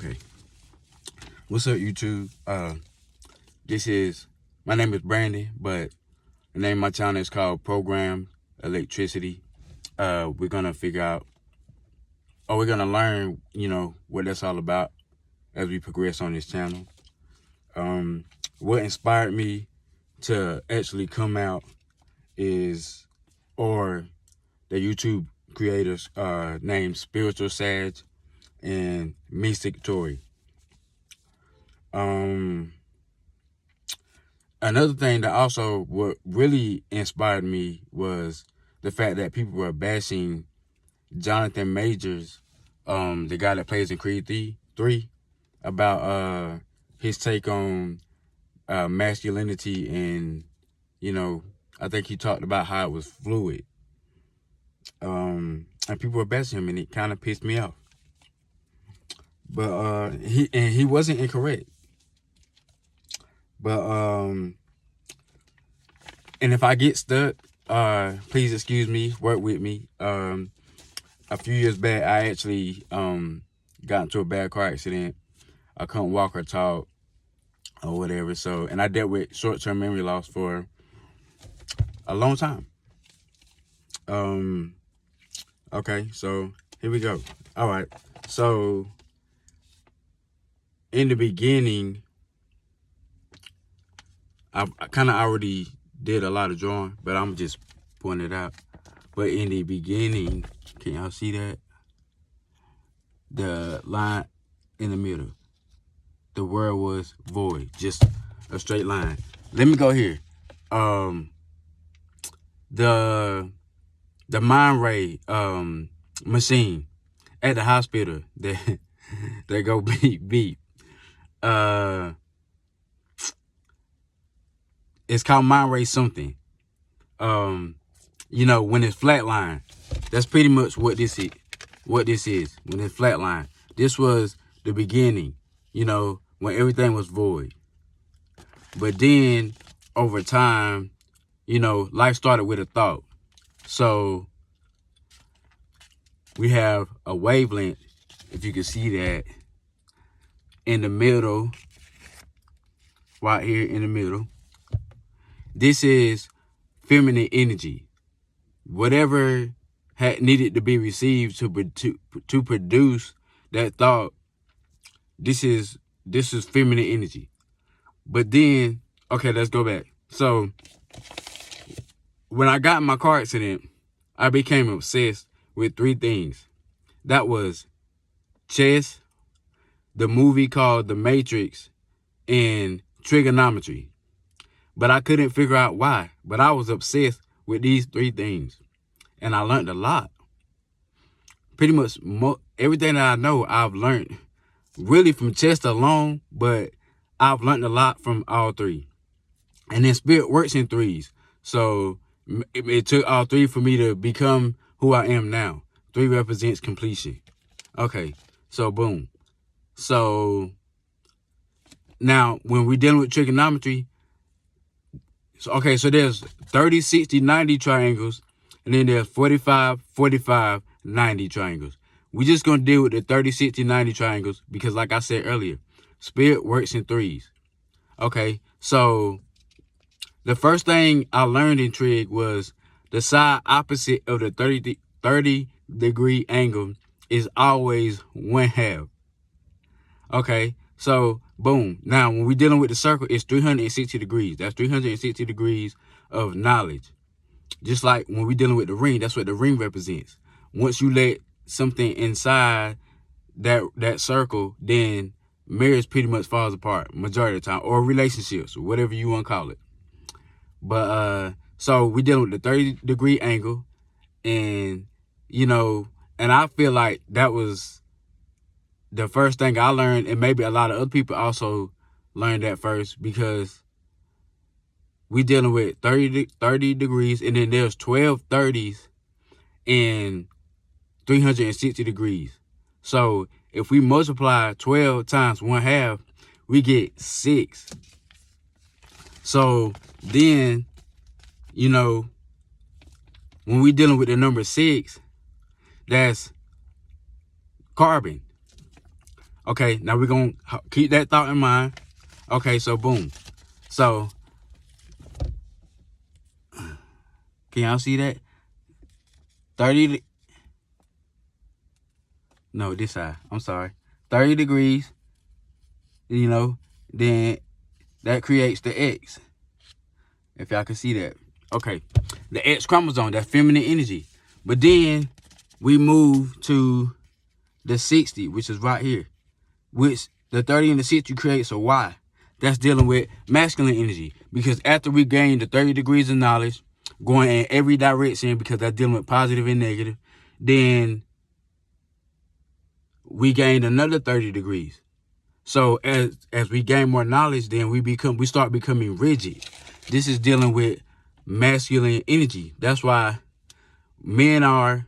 Okay. What's up, YouTube? My name is Brandon, but the name of my channel is called Program Electricity. We're gonna learn, what that's all about as we progress on this channel. What inspired me to actually come out is, or the YouTube creators named Spiritual Sag and Mystic Tory. Another thing that also what really inspired me was the fact that people were bashing Jonathan Majors, the guy that plays in Creed 3, about his take on masculinity, and I think he talked about how it was fluid. And people were bashing him, and it kind of pissed me off. But he wasn't incorrect. But and if I get stuck, please excuse me, work with me. A few years back, I actually got into a bad car accident. I couldn't walk or talk or whatever. So, and I dealt with short-term memory loss for a long time. Okay, so here we go. All right. So in the beginning, I kind of already did a lot of drawing, but I'm just pointing it out. But in the beginning, can y'all see that? The line in the middle. The word was void, just a straight line. Let me go here. The mind ray machine at the hospital that they go beep beep. It's called mind ray something. When it's flatline, that's pretty much what this is. When it's flatline, this was the beginning. When everything was void. But then over time, life started with a thought. So we have a wavelength, if you can see that, in the middle, right here in the middle. This is feminine energy. Whatever had needed to be received to produce that thought, this is feminine energy. But then, okay, let's go back. So when I got in my car accident, I became obsessed with three things. That was chess, the movie called The Matrix, and trigonometry. But I couldn't figure out why. But I was obsessed with these three things. And I learned a lot. Pretty much everything that I know, I've learned really from chess alone, but I've learned a lot from all three. And then spirit works in threes. So it took all three for me to become who I am now. 3 represents completion. Okay, so boom. So now when we're dealing with trigonometry, so there's 30, 60, 90 triangles, and then there's 45, 45, 90 triangles. We're just going to deal with the 30, 60, 90 triangles because, like I said earlier, spirit works in threes. Okay, so the first thing I learned in trig was the side opposite of the 30 degree angle is always 1/2. Okay, so boom. Now, when we're dealing with the circle, it's 360 degrees. That's 360 degrees of knowledge. Just like when we're dealing with the ring, that's what the ring represents. Once you let something inside that circle, then marriage pretty much falls apart majority of the time, or relationships, or whatever you want to call it. But so we're dealing with the 30 degree angle, and and I feel like that was the first thing I learned, and maybe a lot of other people also learned that first, because we dealing with 30 degrees, and then there's 12 30s and 360 degrees. So if we multiply 12 times 1/2, we get 6. So then, when we dealing with the number 6, that's carbon. Okay, now we're going to keep that thought in mind. Okay, so boom. So, can y'all see that? 30, no, this side. I'm sorry. 30 degrees, you know, then that creates the X. If y'all can see that. Okay, the X chromosome, that feminine energy. But then we move to the 60, which is right here. Which the 30 and the 60 creates a Y. That's dealing with masculine energy. Because after we gain the 30 degrees of knowledge, going in every direction, because that's dealing with positive and negative, then we gained another 30 degrees. So as we gain more knowledge, then we start becoming rigid. This is dealing with masculine energy. That's why men are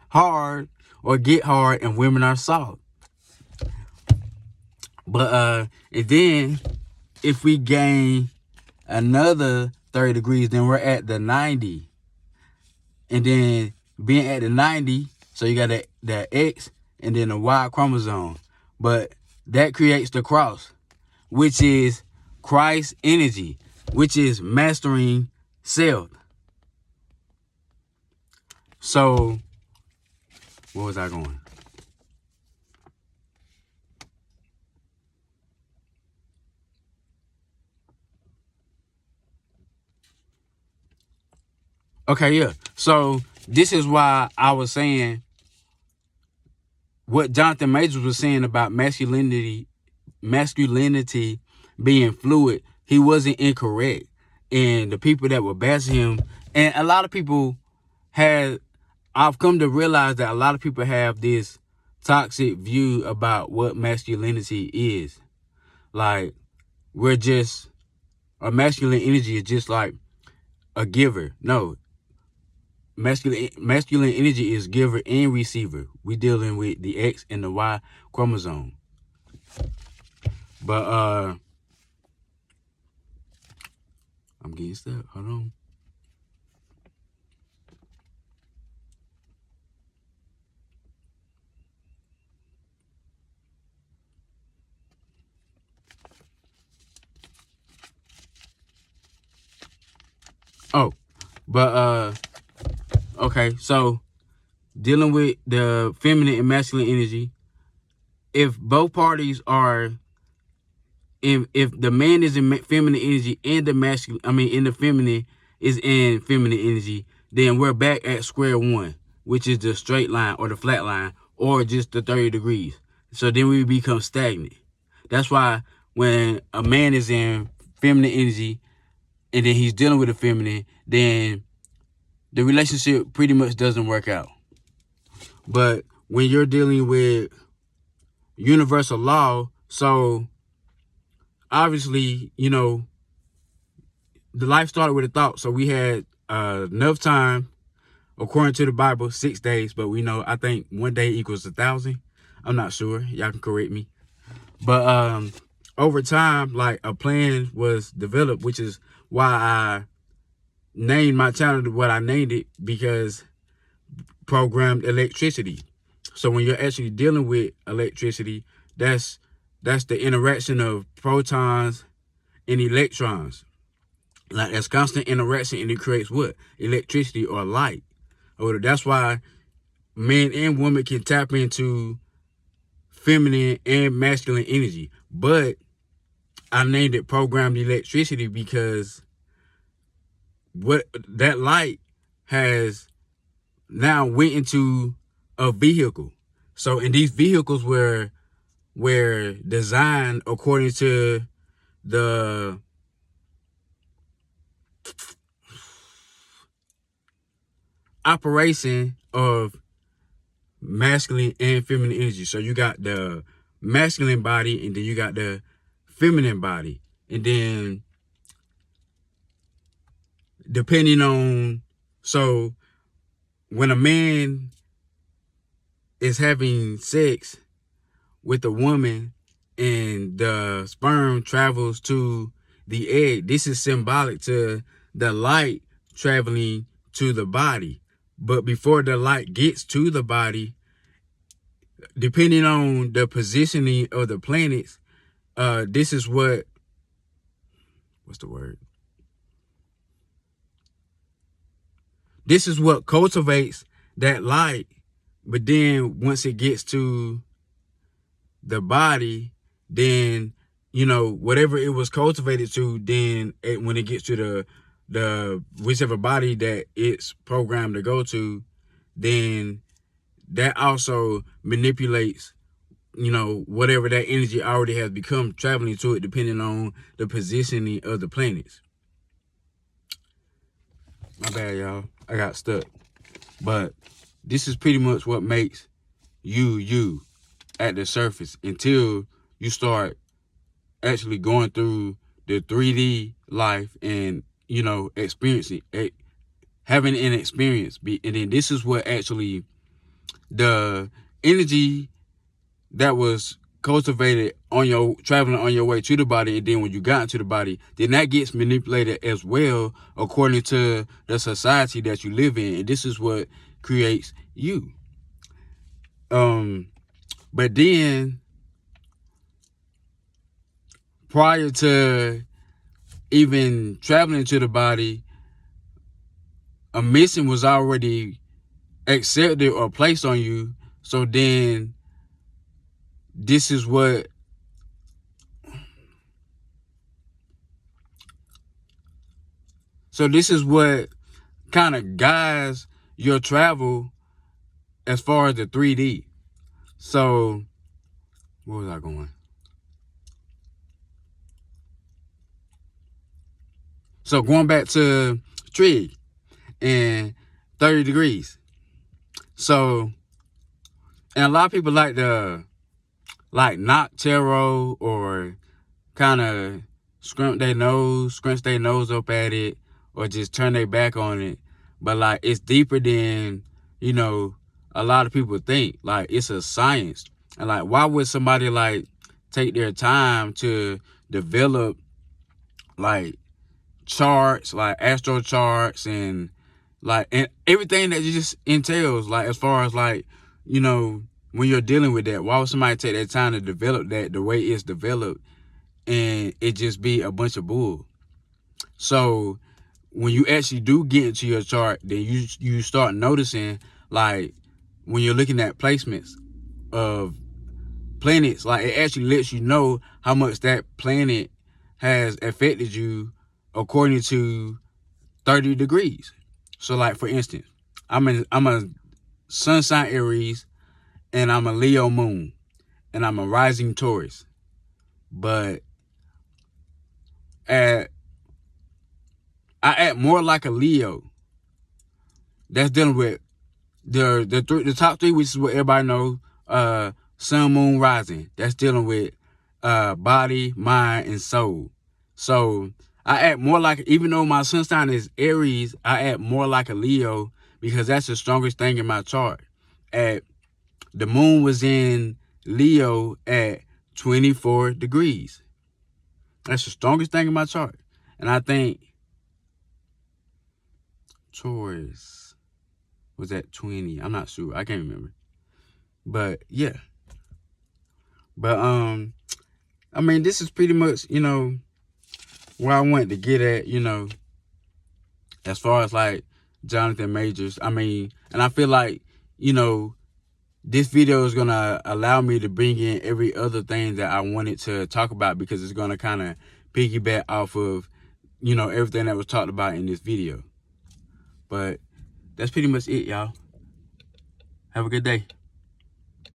hard or get hard and women are soft. But and then if we gain another 30 degrees, then we're at the 90. And then being at the 90, so you got that X and then the Y chromosome. But that creates the cross, which is Christ energy, which is mastering self. So, where was I going? Okay, yeah. So, this is why I was saying what Jonathan Majors was saying about masculinity being fluid. He wasn't incorrect. And the people that were bashing him, and a lot of people I've come to realize that a lot of people have this toxic view about what masculinity is. Like, a masculine energy is just like a giver. No, masculine energy is giver and receiver. We dealing with the X and the Y chromosome. But I'm getting stuck. Hold on. Oh, but okay, so dealing with the feminine and masculine energy, if both parties are if the man is in feminine energy and in the feminine is in feminine energy, then we're back at square one, which is the straight line or the flat line or just the 30 degrees. So then we become stagnant. That's why when a man is in feminine energy and then he's dealing with a feminine, then the relationship pretty much doesn't work out. But when you're dealing with universal law, so obviously, the life started with a thought. So we had enough time, according to the Bible, 6 days. But I think 1 day equals 1,000. I'm not sure. Y'all can correct me. But over time, like a plan was developed, which is why I named my channel what I named it, because programmed electricity. So when you're actually dealing with electricity, that's the interaction of protons and electrons. Like, that's constant interaction, and it creates what? Electricity or light. Or that's why men and women can tap into feminine and masculine energy. But I named it programmed electricity because what that light has now went into a vehicle. So, and these vehicles were designed according to the operation of masculine and feminine energy. So you got the masculine body, and then you got the feminine body. And then depending on, so when a man is having sex with a woman and the sperm travels to the egg, this is symbolic to the light traveling to the body. But before the light gets to the body, depending on the positioning of the planets, this is what's the word? This is what cultivates that light. But then once it gets to the body, then, you know, whatever it was cultivated to, then when it gets to the whichever body that it's programmed to go to, then that also manipulates, you know, whatever that energy already has become traveling to it, depending on the positioning of the planets. My bad, y'all. I got stuck. But this is pretty much what makes you at the surface until you start actually going through the 3D life and, you know, experiencing it, having an experience. And then this is what actually the energy that was cultivated on your traveling on your way to the body, and then when you got into the body, then that gets manipulated as well according to the society that you live in, and this is what creates you. But then prior to even traveling to the body, a mission was already accepted or placed on you. So then this is what kind of guides your travel as far as the 3D. So where was I going? So going back to Trig and 30 degrees. So, and a lot of people like to knock tarot or kind of scrunch their nose up at it, or just turn their back on it. But like, it's deeper than, you know, a lot of people think. Like, it's a science. And like, why would somebody like take their time to develop like charts, like astro charts, and everything that just entails, like, as far as like, you know, when you're dealing with that, why would somebody take their time to develop that the way it's developed and it just be a bunch of bull? So when you actually do get into your chart, then you start noticing, like, when you're looking at placements of planets, like, it actually lets you know how much that planet has affected you according to 30 degrees. So like, for instance, I'm a sun sign Aries, and I'm a Leo moon, and I'm a rising Taurus. But I act more like a Leo. That's dealing with the top three, which is what everybody knows. Sun, moon, rising. That's dealing with body, mind, and soul. So I act more like, even though my sun sign is Aries, I act more like a Leo because that's the strongest thing in my chart. The moon was in Leo at 24 degrees. That's the strongest thing in my chart. And I think Taurus was at 20. I'm not sure. I can't remember. But yeah. But I mean, this is pretty much, you know, where I wanted to get at, you know, as far as like Jonathan Majors. I mean, and I feel like, you know, this video is going to allow me to bring in every other thing that I wanted to talk about, because it's going to kind of piggyback off of, you know, everything that was talked about in this video. But that's pretty much it, y'all. Have a good day.